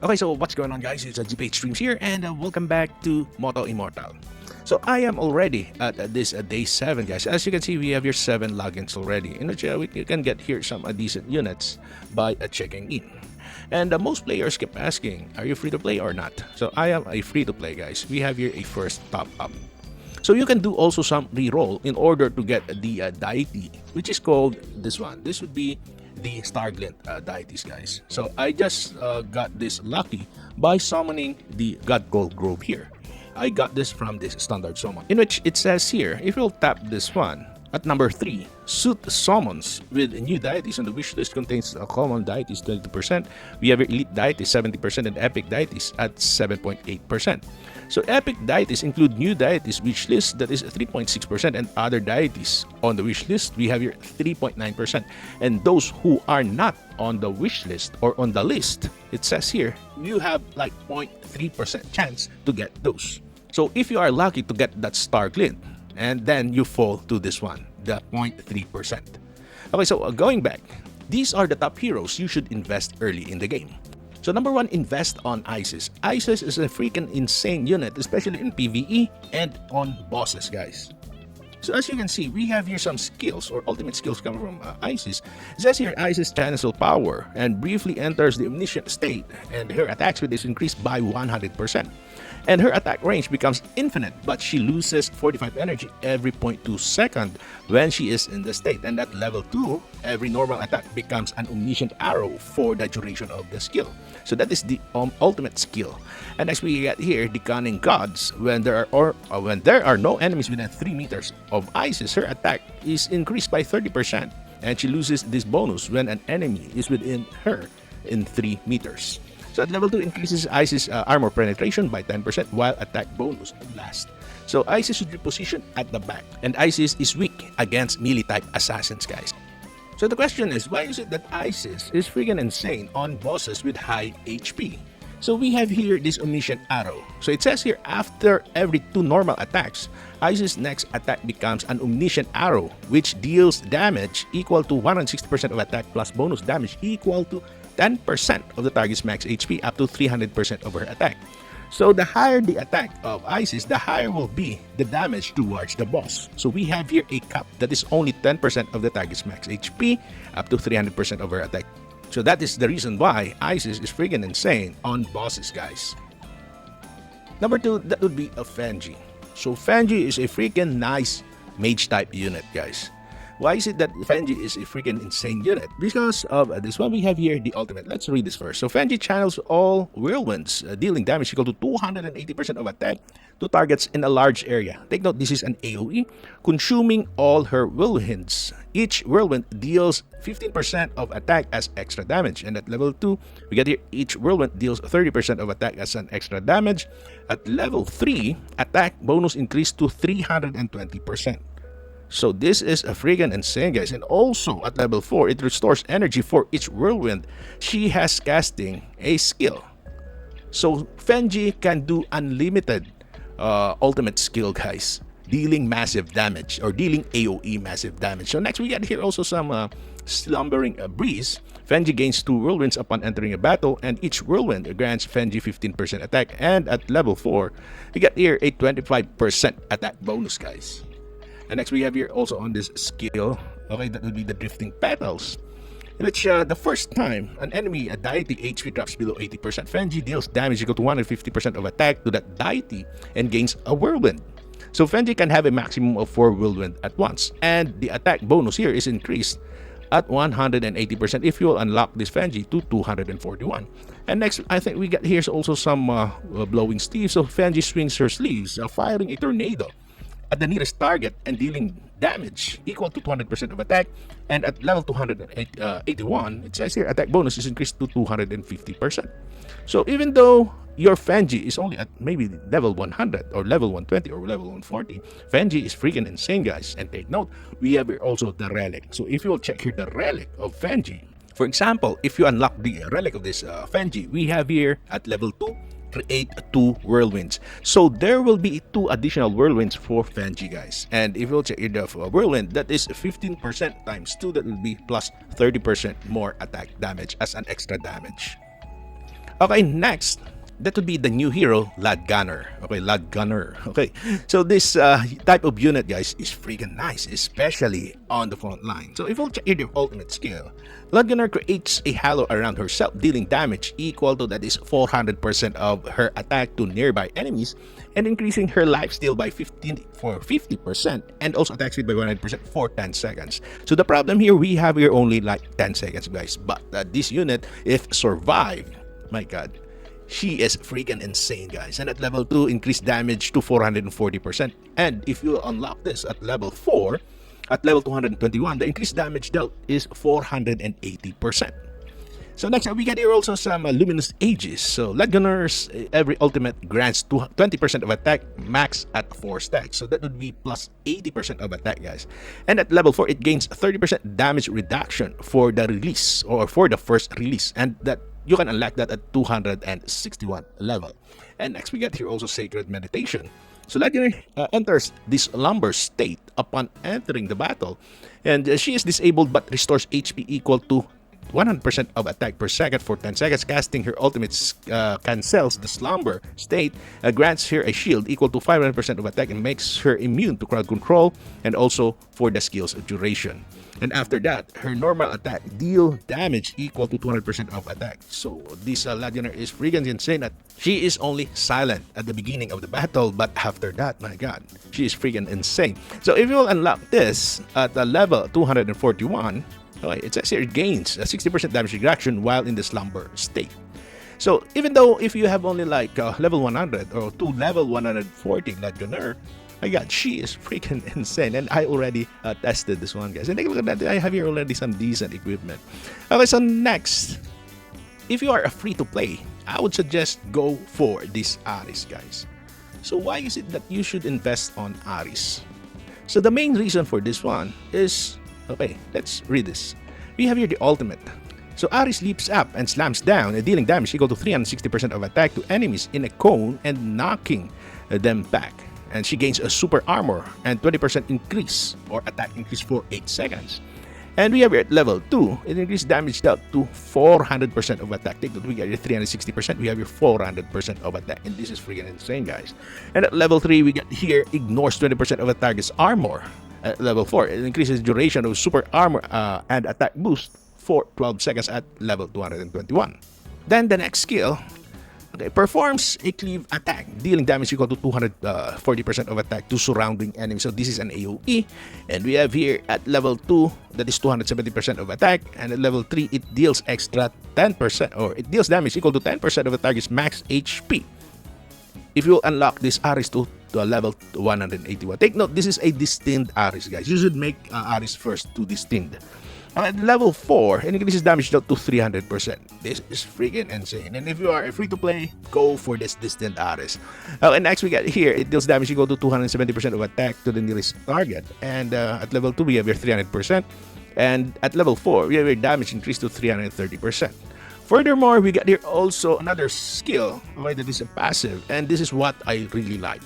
Okay, so what's going on, guys? It's a GPH Streams here, and welcome back to Motto Immortal. So I am already at this day 7, guys. As you can see, we have your 7 logins already, in which you can get here some decent units by checking in. And most players keep asking, are you free to play or not? So I am a free to play, guys. We have here a first top up. So you can do also some reroll in order to get the deity, which is called this one. This would be the Starglint deities, guys. So I just got this lucky by summoning the God Gold Grove here. I got this from this standard summon, in which it says here, if you'll tap this one, at number 3, suit summons with new deities on the wish list contains common deities 22%. We have your elite deities 70% and epic deities at 7.8%. So epic deities include new deities wish list that is 3.6%, and other deities on the wish list we have your 3.9%. And those who are not on the wish list or on the list, it says here, you have like 0.3% chance to get those. So if you are lucky to get that Starglint, and then you fall to this one, the 0.3%. Okay, so going back, these are the top heroes you should invest early in the game. So number 1, invest on ISIS. ISIS is a freaking insane unit, especially in PvE and on bosses, guys. So as you can see, we have here some skills or ultimate skills coming from ISIS. It says here ISIS channels power and briefly enters the omniscient state, and her attack speed is increased by 100%. And her attack range becomes infinite, but she loses 45 energy every 0.2 second when she is in the state. And at level 2, every normal attack becomes an omniscient arrow for the duration of the skill. So that is the ultimate skill. And next we get here the Cunning Gods. When there are no enemies within 3 meters of ISIS, her attack is increased by 30%, and she loses this bonus when an enemy is within her in 3 meters. So at level 2 increases ISIS armor penetration by 10% while attack bonus lasts. So ISIS should be positioned at the back, and ISIS is weak against melee type assassins, guys. So the question is, why is it that ISIS is freaking insane on bosses with high HP? So we have here this omniscient arrow. So it says here, after every 2 normal attacks, ISIS' next attack becomes an omniscient arrow, which deals damage equal to 160% of attack plus bonus damage equal to 10% of the target's max HP up to 300% of her attack. So the higher the attack of ISIS, the higher will be the damage towards the boss. So we have here a cap that is only 10% of the target's max HP up to 300% of her attack. So that is the reason why ISIS is freaking insane on bosses, guys. Number 2, that would be a FENGI. So FENGI is a freaking nice mage type unit, guys. Why is it that FENGI is a freaking insane unit? Because of this one, we have here the ultimate. Let's read this first. So FENGI channels all whirlwinds, dealing damage equal to 280% of attack to targets in a large area. Take note, this is an AoE, consuming all her whirlwinds. Each whirlwind deals 15% of attack as extra damage. And at level 2, we get here each whirlwind deals 30% of attack as an extra damage. At level 3, attack bonus increased to 320%. So this is a freaking insane, guys. And also at level 4, it restores energy for each whirlwind she has casting a skill. So FENGI can do unlimited ultimate skill, guys, dealing massive damage or dealing AoE massive damage. So next we get here also some slumbering breeze. FENGI gains 2 whirlwinds upon entering a battle, and each whirlwind grants FENGI 15% attack. And at level 4, we get here a 25% attack bonus, guys. And next we have here also on this skill, okay, that would be the Drifting Petals, in which the first time an enemy, a deity, HP drops below 80%, FENGI deals damage equal to 150% of attack to that deity and gains a whirlwind. So FENGI can have a maximum of 4 whirlwind at once, and the attack bonus here is increased at 180% if you will unlock this FENGI to 241. And next, I think we got here also some blowing sleeves. So FENGI swings her sleeves, firing a tornado at the nearest target and dealing damage equal to 200% of attack. And at level 281, it says here attack bonus is increased to 250%. So even though your FENGI is only at maybe level 100 or level 120 or level 140, FENGI is freaking insane, guys. And take note, we have here also the relic. So if you will check here the relic of FENGI, for example, if you unlock the relic of this FENGI, we have here at level 2, create 2 whirlwinds. So there will be 2 additional whirlwinds for FENGI, guys. And if you'll check the whirlwind, that is 15% times 2, that will be plus 30% more attack damage as an extra damage. Okay, next, that would be the new hero, LADGNNR. Okay, LADGNNR. Okay, so this type of unit, guys, is freaking nice, especially on the front line. So if we'll check your ultimate skill, LADGNNR creates a halo around herself, dealing damage equal to, that is 400% of her attack to nearby enemies, and increasing her lifesteal by 50%, and also attack speed by 100% for 10 seconds. So the problem here, we have here only like 10 seconds, guys. But this unit, if survived, my god, she is freaking insane, guys. And at level 2, increased damage to 440%. And if you unlock this at level 4, at level 221, the increased damage dealt is 480%. So next up, we get here also some luminous ages. So LADGNNR's every ultimate grants 20% of attack max at 4 stacks. So that would be plus 80% of attack, guys. And at level 4, it gains 30% damage reduction for the release, or for the first release. And that you can unlock that at 261 level. And next we get here also Sacred Meditation. So LADGNNR enters this slumber state upon entering the battle. And she is disabled but restores HP equal to 100% of attack per second for 10 seconds. Casting her ultimate cancels the slumber state, grants her a shield equal to 500% of attack, and makes her immune to crowd control, and also for the skill's duration. And after that, her normal attack deal damage equal to 200% of attack. So this LADGNNR is freaking insane. That she is only silent at the beginning of the battle, but after that, my god, she is freaking insane. So if you will unlock this at level 241, okay, it says here it gains a 60% damage reduction while in the slumber state. So even though if you have only like level 100 or to level 140 LADGNNR, my god, she is freaking insane. And I already tested this one, guys. And take a look at that. I have here already some decent equipment. Okay, so next, if you are a free-to-play, I would suggest go for this ARIES, guys. So why is it that you should invest on ARIES? So the main reason for this one is, okay, let's read this. We have here the ultimate. So ARIES leaps up and slams down, dealing damage equal to 360% of attack to enemies in a cone and knocking them back. And she gains a super armor and 20% increase or attack increase for 8 seconds. And we have here at level 2, it increases damage dealt to 400% of attack. Take that, we get your 360%, we have your 400% of attack. And this is freaking insane, guys. And at level 3, we get here, ignores 20% of a target's armor. At level 4, it increases duration of super armor and attack boost for 12 seconds at level 221. Then the next skill, okay, performs a cleave attack, dealing damage equal to 240% of attack to surrounding enemies. So this is an AoE. And we have here at level 2, that is 270% of attack. And at level 3, it deals extra 10%, or it deals damage equal to 10% of the target's max HP. If you unlock this ARIES to level 181. Take note, this is a destined ARIES, guys. You should make ARIES first to destined. At level 4, it increases damage down to 300%. This is freaking insane. And if you are free to play, go for this destined ARIES. And next we got here, it deals damage equal to 270% of attack to the nearest target. And at level 2, we have your 300%. And at level 4, we have your damage increased to 330%. Furthermore, we got here also another skill, okay, that is a passive. And this is what I really like.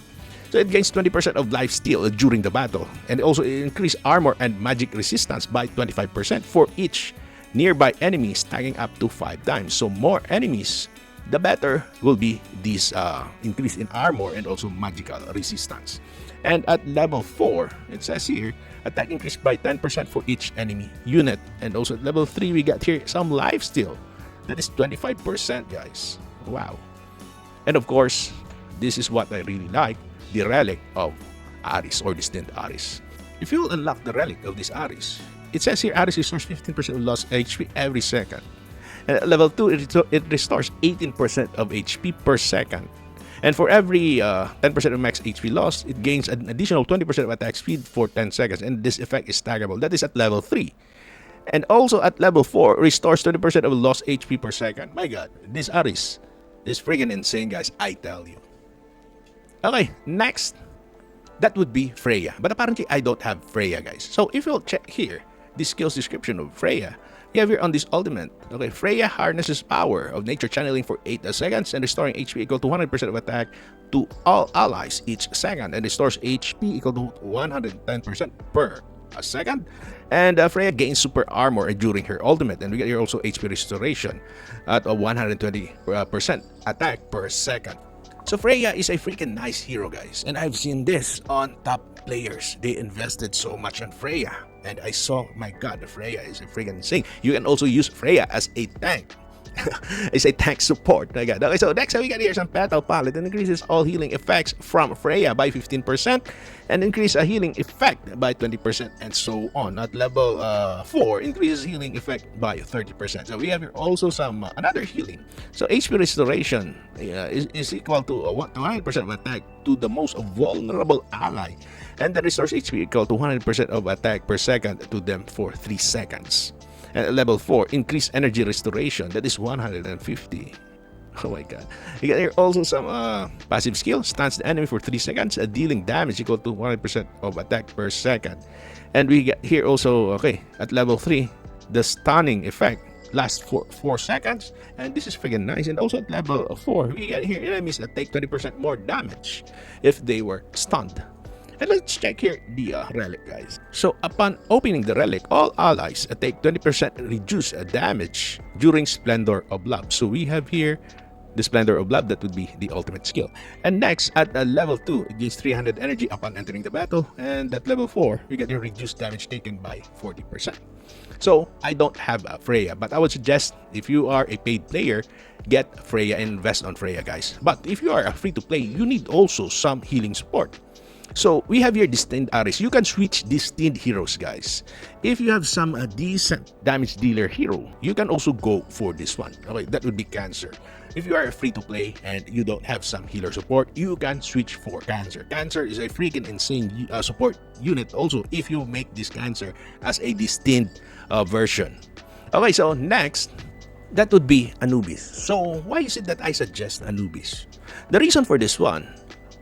So it gains 20% of lifesteal during the battle, and also it increases armor and magic resistance by 25% for each nearby enemy, stacking up to 5 times. So more enemies, the better will be this increase in armor and also magical resistance. And at level 4, it says here, attack increased by 10% for each enemy unit. And also at level 3, we got here some lifesteal. That is 25%, guys. Wow. And of course, this is what I really like. The relic of ARIES or destined ARIES. If you unlock the relic of this ARIES, it says here ARIES restores 15% of lost HP every second. And at level 2, it restores 18% of HP per second. And for every 10% of max HP lost, it gains an additional 20% of attack speed for 10 seconds. And this effect is staggerable. That is at level 3. And also at level 4, restores 20% of lost HP per second. My god, this ARIES is freaking insane, guys. I tell you. Okay, next, that would be FREYA. But apparently, I don't have FREYA, guys. So if you'll check here, the skills description of FREYA, you have here on this ultimate. Okay, FREYA harnesses power of nature channeling for 8 seconds and restoring HP equal to 100% of attack to all allies each second, and restores HP equal to 110% per a second. And Freya gains super armor during her ultimate, and we get here also HP restoration at a 120% attack per second. So Freya is a freaking nice hero, guys, and I've seen this on top players. They invested so much on Freya, and I saw, my god, the Freya is a freaking insane. You can also use Freya as a tank. It's a tank support. My god. Okay, so next we got here some battle palette and increases all healing effects from Freya by 15% and increase a healing effect by 20% and so on. At level 4, increases healing effect by 30%. So we have here also some another healing. So HP restoration is equal to 100% of attack to the most vulnerable ally, and the restores HP equal to 100% of attack per second to them for 3 seconds. And at level 4, increased energy restoration, that is 150. Oh my god. You get here also some passive skill, stuns the enemy for 3 seconds, dealing damage equal to 100% of attack per second. And we get here also, okay, at level 3, the stunning effect lasts for 4 seconds, and this is freaking nice. And also at level 4, we get here enemies that take 20% more damage if they were stunned. And let's check here the relic, guys. So upon opening the relic, all allies take 20% reduced damage during Splendor of Love. So we have here the Splendor of Love, that would be the ultimate skill. And next, at level 2, it gives 300 energy upon entering the battle. And at level 4, we get your reduced damage taken by 40%. So I don't have Freya, but I would suggest if you are a paid player, get Freya and invest on Freya, guys. But if you are free to play, you need also some healing support. So we have here Destined ARIES. You can switch Destined heroes, guys. If you have some decent damage dealer hero, you can also go for this one. Okay, that would be Cancer. If you are free to play and you don't have some healer support, you can switch for Cancer. Cancer is a freaking insane support unit also if you make this Cancer as a Destined version. Okay, so next, that would be Anubis. So why is it that I suggest Anubis? The reason for this one,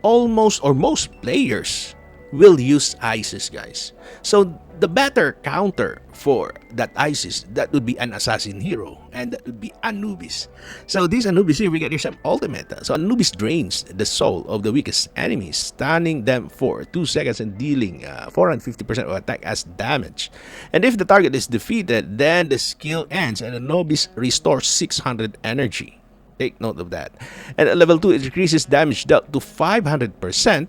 almost or most players will use ISIS, guys. So the better counter for that ISIS, that would be an assassin hero, and that would be Anubis. So this Anubis here, we get here some ultimate. So Anubis drains the soul of the weakest enemies, stunning them for 2 seconds and dealing 450% of attack as damage. And if the target is defeated, then the skill ends and Anubis restores 600 energy. Take note of that. And at level 2, it increases damage dealt to 500%.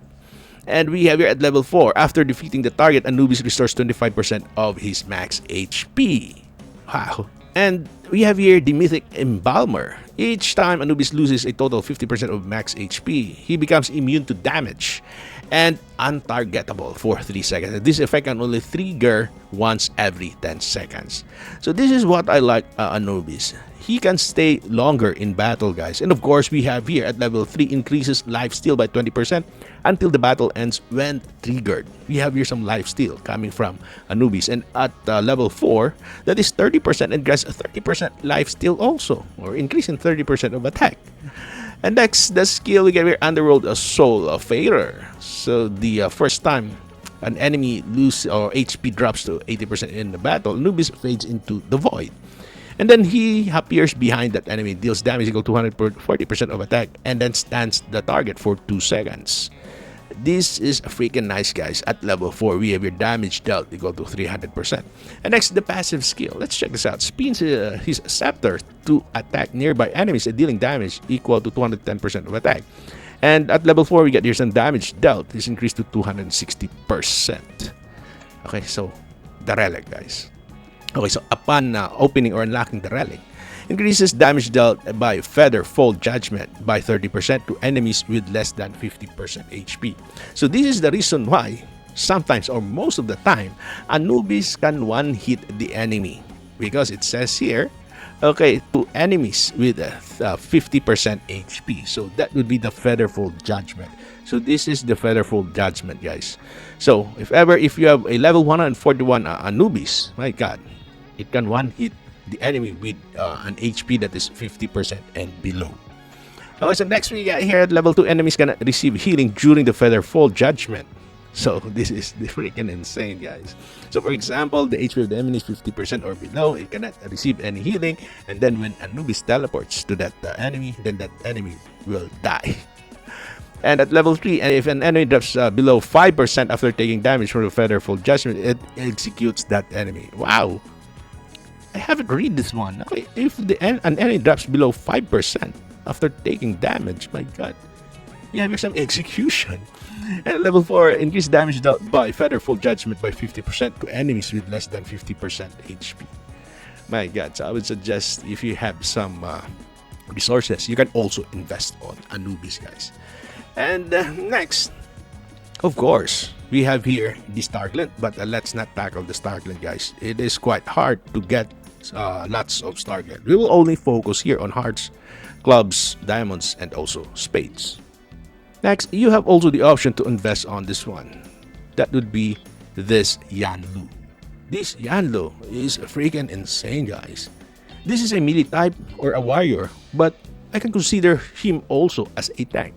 And we have here at level 4, after defeating the target, Anubis restores 25% of his max HP. Wow. And we have here the Mythic Embalmer. Each time Anubis loses a total of 50% of max HP, he becomes immune to damage and untargetable for 3 seconds. This effect can only trigger once every 10 seconds. So this is what I like Anubis. He can stay longer in battle, guys. And of course, we have here at level 3, increases lifesteal by 20% until the battle ends when triggered. We have here some lifesteal coming from Anubis. And at level 4, that is 30% and grants 30% lifesteal also, or increase in 30% of attack. And next, the skill we get here, Underworld Soul Fader. So the first time an enemy loses or HP drops to 80% in the battle, Anubis fades into the void. And then he appears behind that enemy, deals damage equal to 140% of attack, and then stands the target for 2 seconds. This is freaking nice, guys. At level 4, we have your damage dealt equal to 300%. And next, the passive skill. Let's check this out. Spins his scepter to attack nearby enemies, dealing damage equal to 210% of attack. And at level 4, we get here some damage dealt. This increased to 260%. Okay, so the relic, guys. Okay, so upon opening or unlocking the relic, increases damage dealt by Featherfold Judgment by 30% to enemies with less than 50% HP. So this is the reason why sometimes or most of the time Anubis can one-hit the enemy, because it says here, okay, to enemies with 50% HP. So that would be the Featherfold Judgment. So this is the Featherfold Judgment, guys. So if you have a level 141 Anubis, my god, it can one-hit the enemy with an HP that is 50% and below. Okay, so next we got here at level 2, enemies can receive healing during the Featherfold Judgment. So this is the freaking insane, guys. So for example, the HP of the enemy is 50% or below, it cannot receive any healing, and then when Anubis teleports to that enemy, then that enemy will die. And at level 3, if an enemy drops below 5% after taking damage from the Featherful Judgment, it executes that enemy. Wow! I haven't read this one. Okay, if an enemy drops below 5% after taking damage, my god. You have some execution. And at level 4, increase damage dealt by Featherful Judgment by 50% to enemies with less than 50% HP. My god, so I would suggest if you have some resources, you can also invest on ANUBIS, guys. And next, of course, we have here the Starglint, but let's not tackle the Starglint, guys. It is quite hard to get lots of Starglint. We will only focus here on hearts, clubs, diamonds, and also spades. Next, you have also the option to invest on this one. That would be this YANLUO. This YANLUO is freaking insane, guys. This is a melee type or a warrior, but I can consider him also as a tank.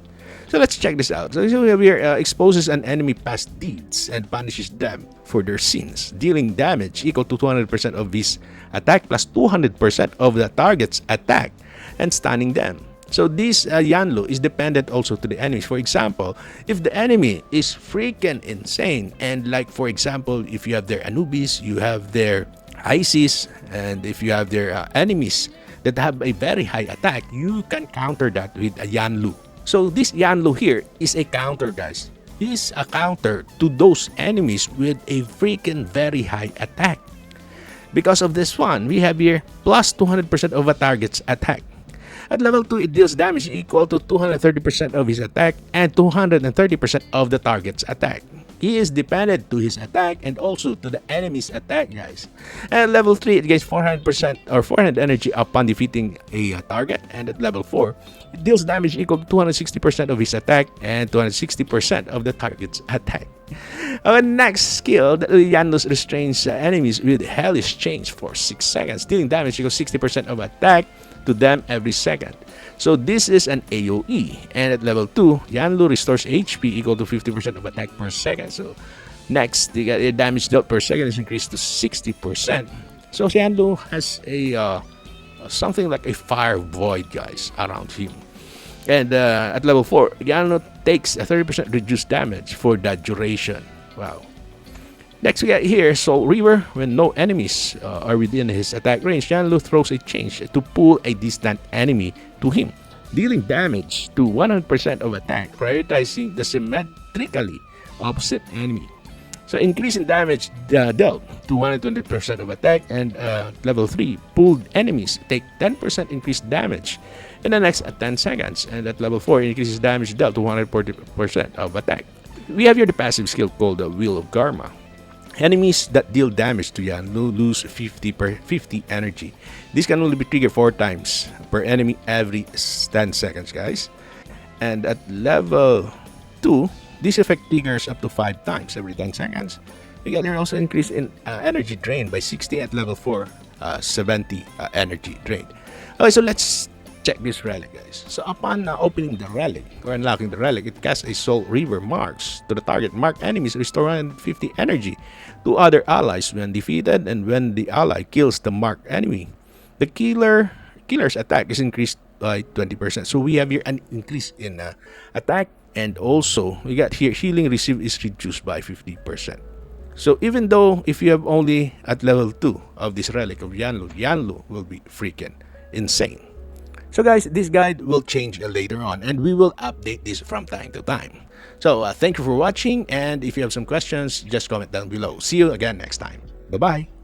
So let's check this out. So here exposes an enemy past deeds and punishes them for their sins, dealing damage equal to 200% of his attack plus 200% of the target's attack and stunning them. So this YANLUO is dependent also to the enemies. For example, if the enemy is freaking insane, and like for example, if you have their ANUBIS, you have their ARIES, and if you have their enemies that have a very high attack, you can counter that with a YANLUO. So this YANLUO here is a counter, guys. This is a counter to those enemies with a freaking very high attack. Because of this one, we have here plus 200% of a target's attack. At level 2, it deals damage equal to 230% of his attack and 230% of the target's attack. He is dependent to his attack and also to the enemy's attack, guys. And at level 3, it gains 400% or 400 energy upon defeating a target. And at level 4, it deals damage equal to 260% of his attack and 260% of the target's attack. Our next skill, the YANLUO restrains enemies with Hellish Chains for 6 seconds, dealing damage equal to 60% of attack to them every second. So this is an AoE, and at level 2, YANLUO restores HP equal to 50% of attack per second. So next, the damage dealt per second is increased to 60%. So YANLUO has a something like a fire void, guys, around him. And at level 4, YANLUO takes a 30% reduced damage for that duration. Wow. Next we got here Soul Reaver. When no enemies are within his attack range, YANLUO throws a change to pull a distant enemy to him, dealing damage to 100% of attack, prioritizing the symmetrically opposite enemy. So increase in damage dealt to 120% of attack, and level 3, pulled enemies take 10% increased damage in the next 10 seconds, and at level 4, increases damage dealt to 140% of attack. We have here the passive skill called the Wheel of Karma. Enemies that deal damage to YANLUO lose 50 energy. This can only be triggered 4 times per enemy every 10 seconds, guys. And at level 2, this effect triggers up to 5 times every 10 seconds. You get here also increase in energy drain by 60 at level 4, 70 energy drain. Okay, so let's check this relic, guys. So upon opening the relic or unlocking the relic, it casts a Soul Reaver marks to the target. Marked enemies restore 150 energy to other allies when defeated, and when the ally kills the marked enemy, the killer's attack is increased by 20%. So we have here an increase in attack, and also we got here healing received is reduced by 50%. So even though if you have only at level 2 of this relic of YANLUO will be freaking insane. So guys, this guide will change later on, and we will update this from time to time. So thank you for watching, and if you have some questions, just comment down below. See you again next time. Bye-bye.